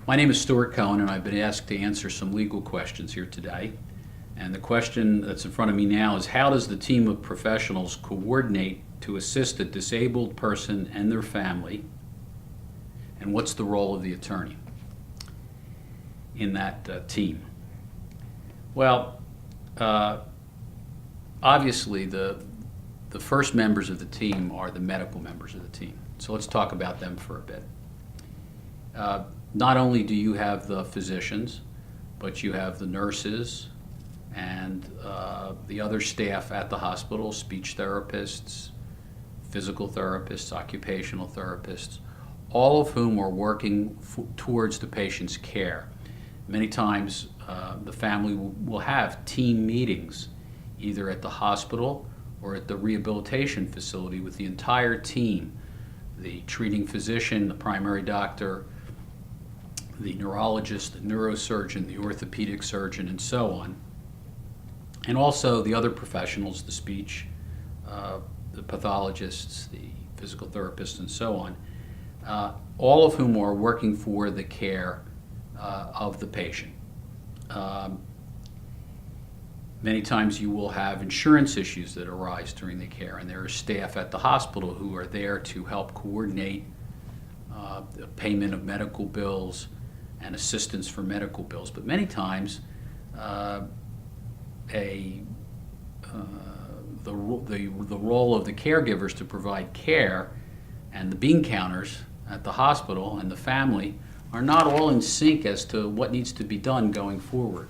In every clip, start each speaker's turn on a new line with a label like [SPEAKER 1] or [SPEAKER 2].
[SPEAKER 1] My name is Stuart Cohen, and I've been asked to answer some legal questions here today. And the question that's in front of me now is, how does the team of professionals coordinate to assist a disabled person and their family, and what's the role of the attorney in that team? Well, obviously the first members of the team are the medical members of the team. So let's talk about them for a bit. Not only do you have the physicians, but you have the nurses and the other staff at the hospital, speech therapists, physical therapists, occupational therapists, all of whom are working towards the patient's care. Many times the family will have team meetings either at the hospital or at the rehabilitation facility with the entire team, the treating physician, the primary doctor, the neurologist, the neurosurgeon, the orthopedic surgeon, and so on. And also the other professionals, the speech, the pathologists, the physical therapists, and so on, all of whom are working for the care of the patient. Many times you will have insurance issues that arise during the care, and there are staff at the hospital who are there to help coordinate the payment of medical bills and assistance for medical bills. But many times the role of the caregivers to provide care and the bean counters at the hospital and the family are not all in sync as to what needs to be done going forward.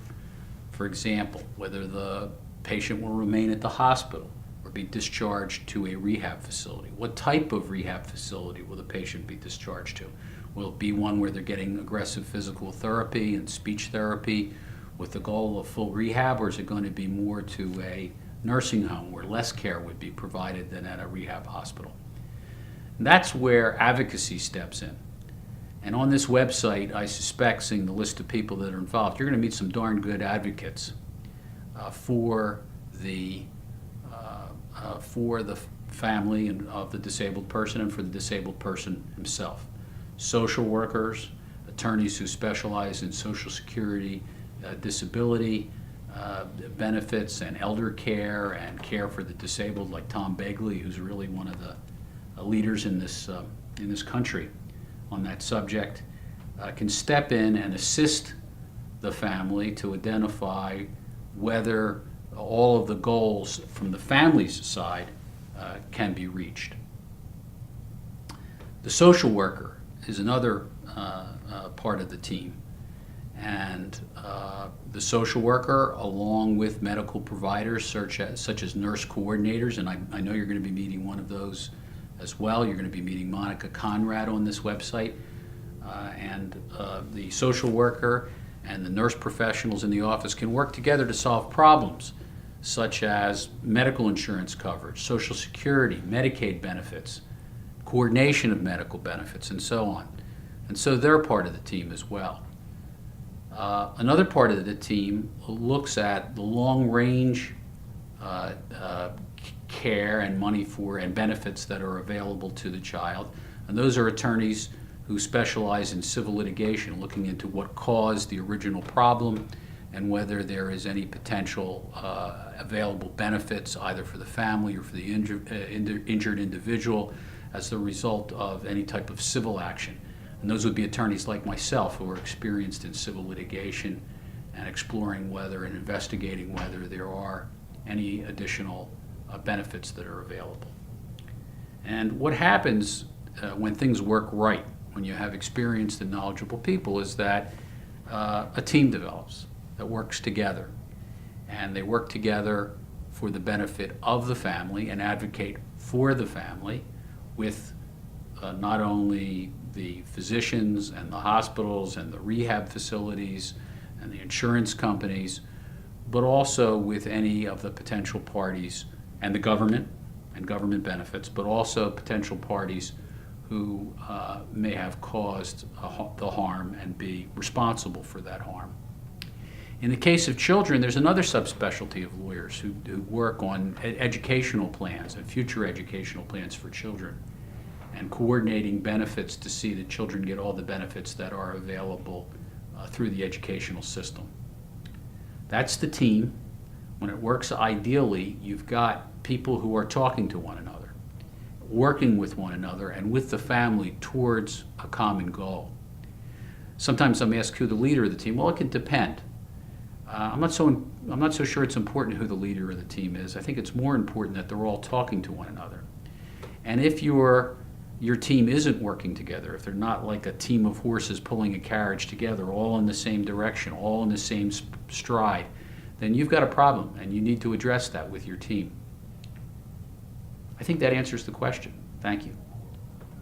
[SPEAKER 1] For example, whether the patient will remain at the hospital or be discharged to a rehab facility. What type of rehab facility will the patient be discharged to? Will it be one where they're getting aggressive physical therapy and speech therapy with the goal of full rehab, or is it going to be more to a nursing home where less care would be provided than at a rehab hospital? And that's where advocacy steps in. And on this website, I suspect, seeing the list of people that are involved, you're going to meet some darn good advocates for the family and of the disabled person and for the disabled person himself. Social workers, attorneys who specialize in Social Security, disability benefits, and elder care and care for the disabled, like Tom Begley, who's really one of the leaders in this country on that subject, can step in and assist the family to identify whether all of the goals from the family's side can be reached. The social worker is another part of the team, and the social worker, along with medical providers such as nurse coordinators, and I know you're going to be meeting one of those as well. You're going to be meeting Monica Conrad on this website, and the social worker and the nurse professionals in the office can work together to solve problems such as medical insurance coverage, Social Security, Medicaid benefits, coordination of medical benefits, and so on. And so they're part of the team as well. Another part of the team looks at the long-range care and money for and benefits that are available to the child. And those are attorneys who specialize in civil litigation, looking into what caused the original problem and whether there is any potential available benefits either for the family or for the injured individual as the result of any type of civil action. And those would be attorneys like myself who are experienced in civil litigation and exploring whether and investigating whether there are any additional benefits that are available. And what happens when things work right, when you have experienced and knowledgeable people, is that a team develops that works together. And they work together for the benefit of the family and advocate for the family with not only the physicians and the hospitals and the rehab facilities and the insurance companies, but also with any of the potential parties and the government and government benefits, but also potential parties who may have caused the harm and be responsible for that harm. In the case of children, there's another subspecialty of lawyers who work on educational plans and future educational plans for children. and coordinating benefits to see that children get all the benefits that are available through the educational system. That's the team. When it works ideally, you've got people who are talking to one another, working with one another and with the family towards a common goal. Sometimes I'm asked who the leader of the team. Well, it can depend. I'm not so sure it's important who the leader of the team is. I think it's more important that they're all talking to one another. And if your team isn't working together, if they're not like a team of horses pulling a carriage together, all in the same direction, all in the same stride, then you've got a problem and you need to address that with your team. I think that answers the question. Thank you.